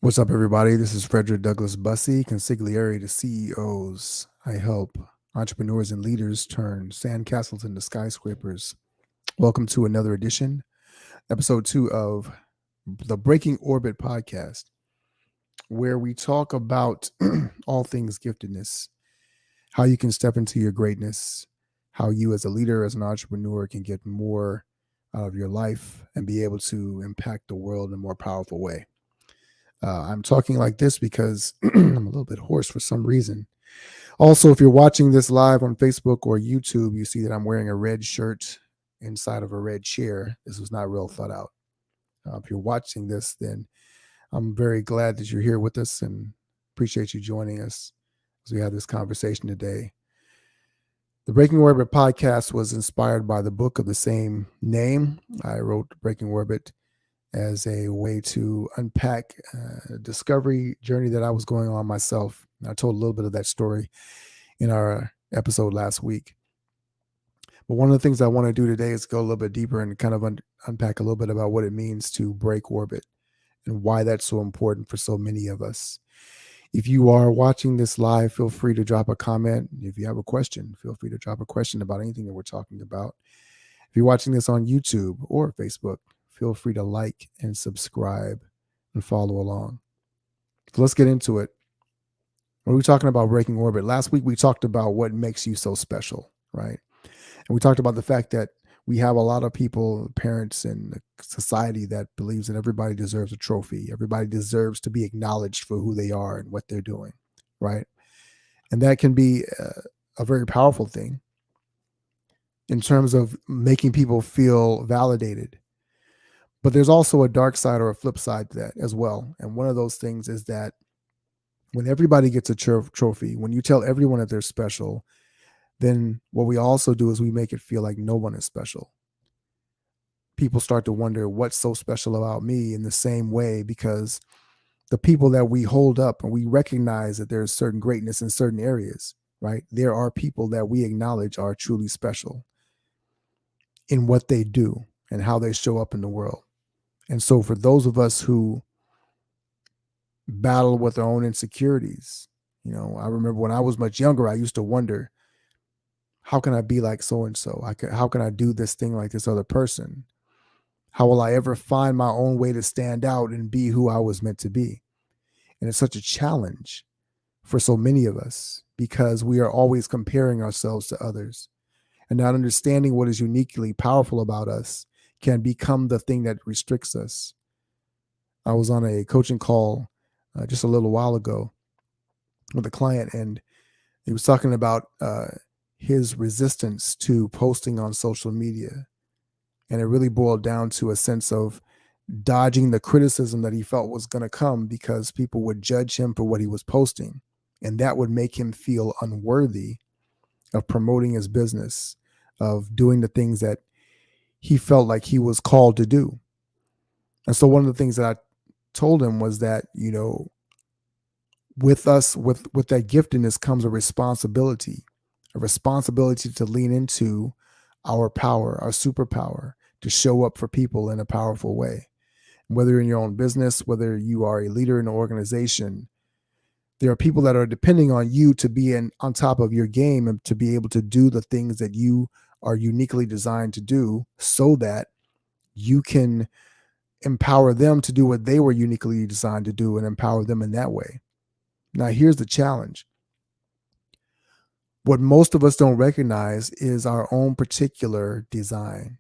What's up, everybody? This is Frederick Douglass Bussey, consigliere to CEOs. I help entrepreneurs and leaders turn sandcastles into skyscrapers. Welcome to another edition, episode 2 of the Breaking Orbit podcast, where we talk about all things giftedness, how you can step into your greatness, how you as a leader, as an entrepreneur, can get more out of your life and be able to impact the world in a more powerful way. I'm talking like this because I'm a little bit hoarse for some reason. Also, if you're watching this live on Facebook or YouTube, you see that I'm wearing a red shirt inside of a red chair. This was not real thought out. If you're watching this, then I'm very glad that you're here with us and appreciate you joining us as we have this conversation today. The Breaking Orbit podcast was inspired by the book of the same name. I wrote Breaking Orbit as a way to unpack a discovery journey that I was going on myself. I told a little bit of that story in our episode last week. But one of the things I want to do today is go a little bit deeper and kind of unpack a little bit about what it means to break orbit and why that's so important for so many of us. If you are watching this live, feel free to drop a comment. If you have a question, feel free to drop a question about anything that we're talking about. If you're watching this on YouTube or Facebook, feel free to like and subscribe and follow along. So let's get into it. When we're talking about breaking orbit, last week we talked about what makes you so special, right? And we talked about the fact that we have a lot of people, parents in society that believes that everybody deserves a trophy. Everybody deserves to be acknowledged for who they are and what they're doing, right? And that can be a very powerful thing in terms of making people feel validated. But there's also a dark side or a flip side to that as well. And one of those things is that when everybody gets a trophy, when you tell everyone that they're special, then what we also do is we make it feel like no one is special. People start to wonder what's so special about me in the same way, because the people that we hold up and we recognize that there's certain greatness in certain areas, right? There are people that we acknowledge are truly special in what they do and how they show up in the world. And so for those of us who battle with our own insecurities, I remember when I was much younger, I used to wonder, how can I be like so-and-so? How can I do this thing like this other person? How will I ever find my own way to stand out and be who I was meant to be? And it's such a challenge for so many of us because we are always comparing ourselves to others, and not understanding what is uniquely powerful about us can become the thing that restricts us. I was on a coaching call just a little while ago with a client, and he was talking about his resistance to posting on social media. And it really boiled down to a sense of dodging the criticism that he felt was going to come because people would judge him for what he was posting. And that would make him feel unworthy of promoting his business, of doing the things that he felt like he was called to do. And so one of the things that I told him was that, with us, with that giftedness comes a responsibility to lean into our power, our superpower, to show up for people in a powerful way. Whether in your own business, whether you are a leader in an organization, there are people that are depending on you to be on top of your game and to be able to do the things that you are uniquely designed to do, so that you can empower them to do what they were uniquely designed to do and empower them in that way. Now, here's the challenge. What most of us don't recognize is our own particular design.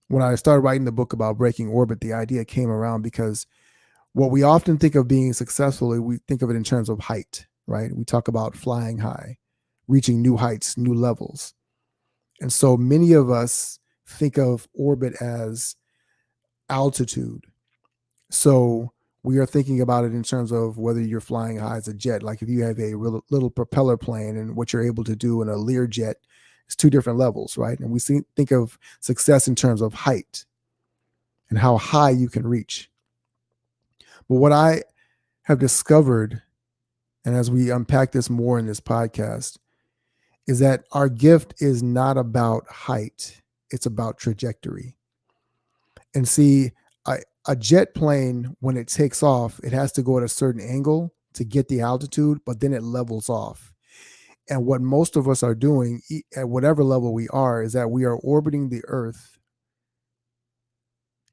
When I started writing the book about breaking orbit, the idea came around because what we often think of being successful, we think of it in terms of height, right? We talk about flying high, reaching new heights, new levels. And so many of us think of orbit as altitude. So we are thinking about it in terms of whether you're flying high as a jet. Like if you have a little propeller plane and what you're able to do in a Learjet, it's two different levels, right? And we think of success in terms of height and how high you can reach. But what I have discovered, and as we unpack this more in this podcast, is that our gift is not about height. It's about trajectory. And see, A jet plane, when it takes off, it has to go at a certain angle to get the altitude, but then it levels off. And what most of us are doing at whatever level we are is that we are orbiting the Earth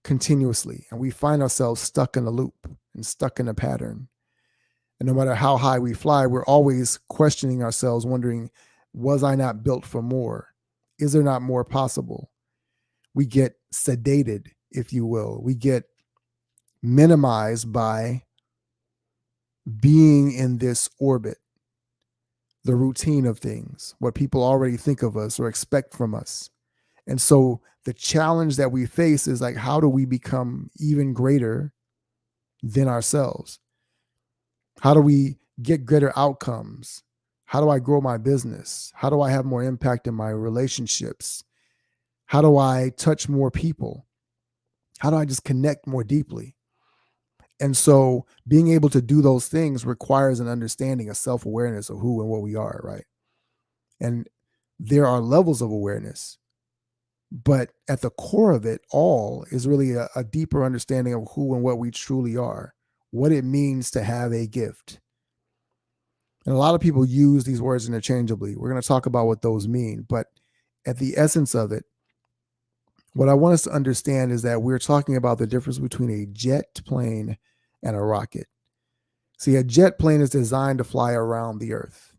continuously, and we find ourselves stuck in a loop and stuck in a pattern. And no matter how high we fly, we're always questioning ourselves, wondering, was I not built for more? Is there not more possible? We get sedated, if you will. We get minimized by being in this orbit, the routine of things, what people already think of us or expect from us. And so the challenge that we face is like, how do we become even greater than ourselves? How do we get greater outcomes? How do I grow my business? How do I have more impact in my relationships? How do I touch more people? How do I just connect more deeply? And so being able to do those things requires an understanding, a self-awareness of who and what we are, right? And there are levels of awareness, but at the core of it all is really a deeper understanding of who and what we truly are, what it means to have a gift. And a lot of people use these words interchangeably. We're going to talk about what those mean, but at the essence of it, what I want us to understand is that we're talking about the difference between a jet plane and a rocket. See, a jet plane is designed to fly around the Earth.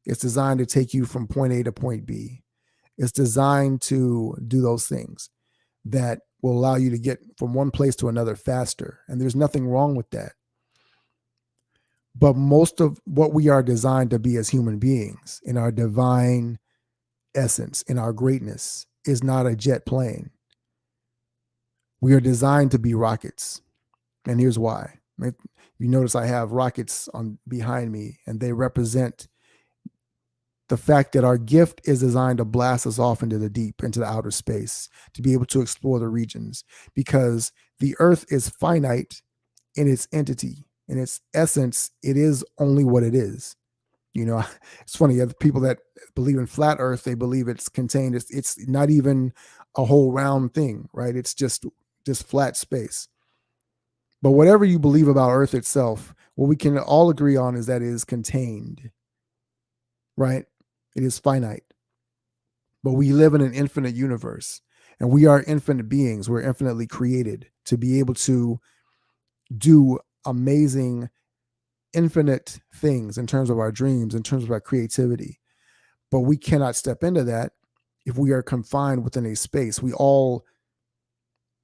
It's designed to take you from point A to point B. It's designed to do those things that will allow you to get from one place to another faster. And there's nothing wrong with that. But most of what we are designed to be as human beings, in our divine essence, in our greatness, is not a jet plane. We are designed to be rockets. And here's why. You notice I have rockets on behind me, and they represent the fact that our gift is designed to blast us off into the deep, into the outer space, to be able to explore the regions, because the Earth is finite in its entity, in its essence. It is only what it is. You know, it's funny. You have people that believe in flat Earth. They believe it's contained. It's not even a whole round thing, right? It's just flat space. But whatever you believe about Earth itself, what we can all agree on is that it is contained, right? It is finite. But we live in an infinite universe, and we are infinite beings. We're infinitely created to be able to do amazing, infinite things in terms of our dreams, in terms of our creativity. But we cannot step into that if we are confined within a space. We all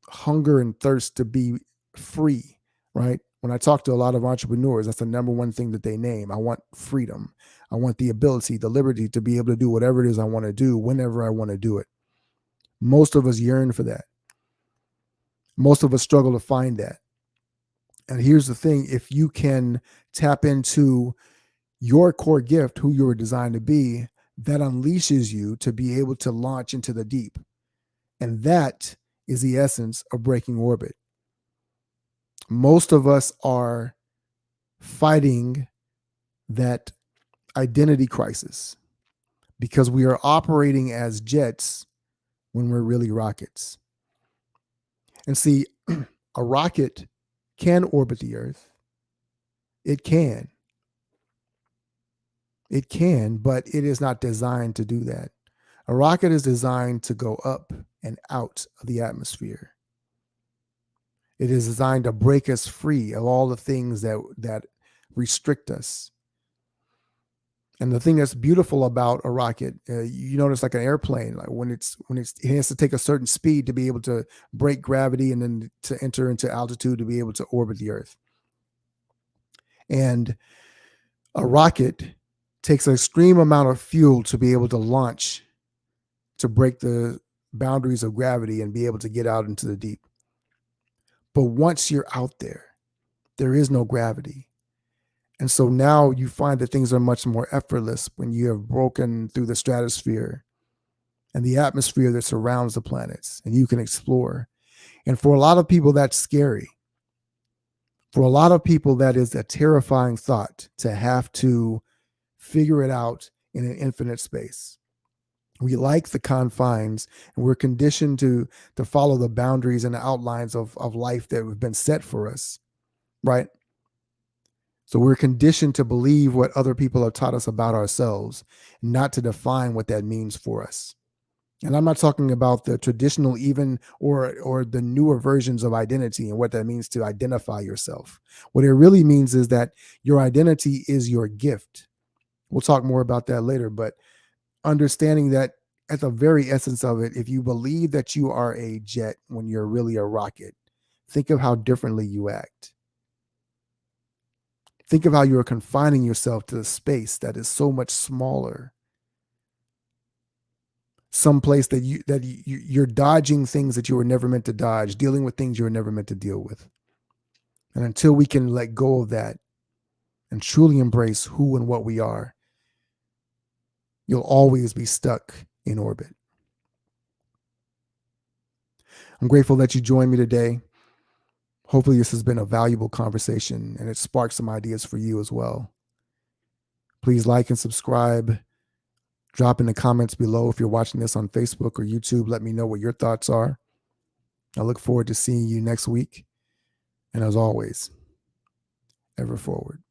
hunger and thirst to be free, right? When I talk to a lot of entrepreneurs, that's the number one thing that they name. I want freedom. I want the ability, the liberty to be able to do whatever it is I want to do whenever I want to do it. Most of us yearn for that. Most of us struggle to find that. And here's the thing: if you can tap into your core gift, who you were designed to be, that unleashes you to be able to launch into the deep. And that is the essence of breaking orbit. Most of us are fighting that identity crisis because we are operating as jets when we're really rockets. And see, a rocket can orbit the Earth. It can. It can, but it is not designed to do that. A rocket is designed to go up and out of the atmosphere. It is designed to break us free of all the things that restrict us. And the thing that's beautiful about a rocket, you notice like an airplane, like when it has to take a certain speed to be able to break gravity and then to enter into altitude to be able to orbit the Earth. And a rocket takes an extreme amount of fuel to be able to launch, to break the boundaries of gravity and be able to get out into the deep. But once you're out there, there is no gravity. And so now you find that things are much more effortless when you have broken through the stratosphere and the atmosphere that surrounds the planets, and you can explore. And for a lot of people, that's scary. For a lot of people, that is a terrifying thought, to have to figure it out in an infinite space. We like the confines, and we're conditioned to follow the boundaries and the outlines of life that have been set for us, right? So we're conditioned to believe what other people have taught us about ourselves, not to define what that means for us. And I'm not talking about the traditional, even or the newer versions of identity and what that means to identify yourself. What it really means is that your identity is your gift. We'll talk more about that later, but understanding that at the very essence of it, if you believe that you are a jet when you're really a rocket, think of how differently you act. Think of how you're confining yourself to a space that is so much smaller, some place that you're dodging things that you were never meant to dodge, dealing with things you were never meant to deal with. And until we can let go of that and truly embrace who and what we are, you'll always be stuck in orbit. I'm grateful that you joined me today. Hopefully this has been a valuable conversation and it sparked some ideas for you as well. Please like and subscribe. Drop in the comments below if you're watching this on Facebook or YouTube. Let me know what your thoughts are. I look forward to seeing you next week. And as always, ever forward.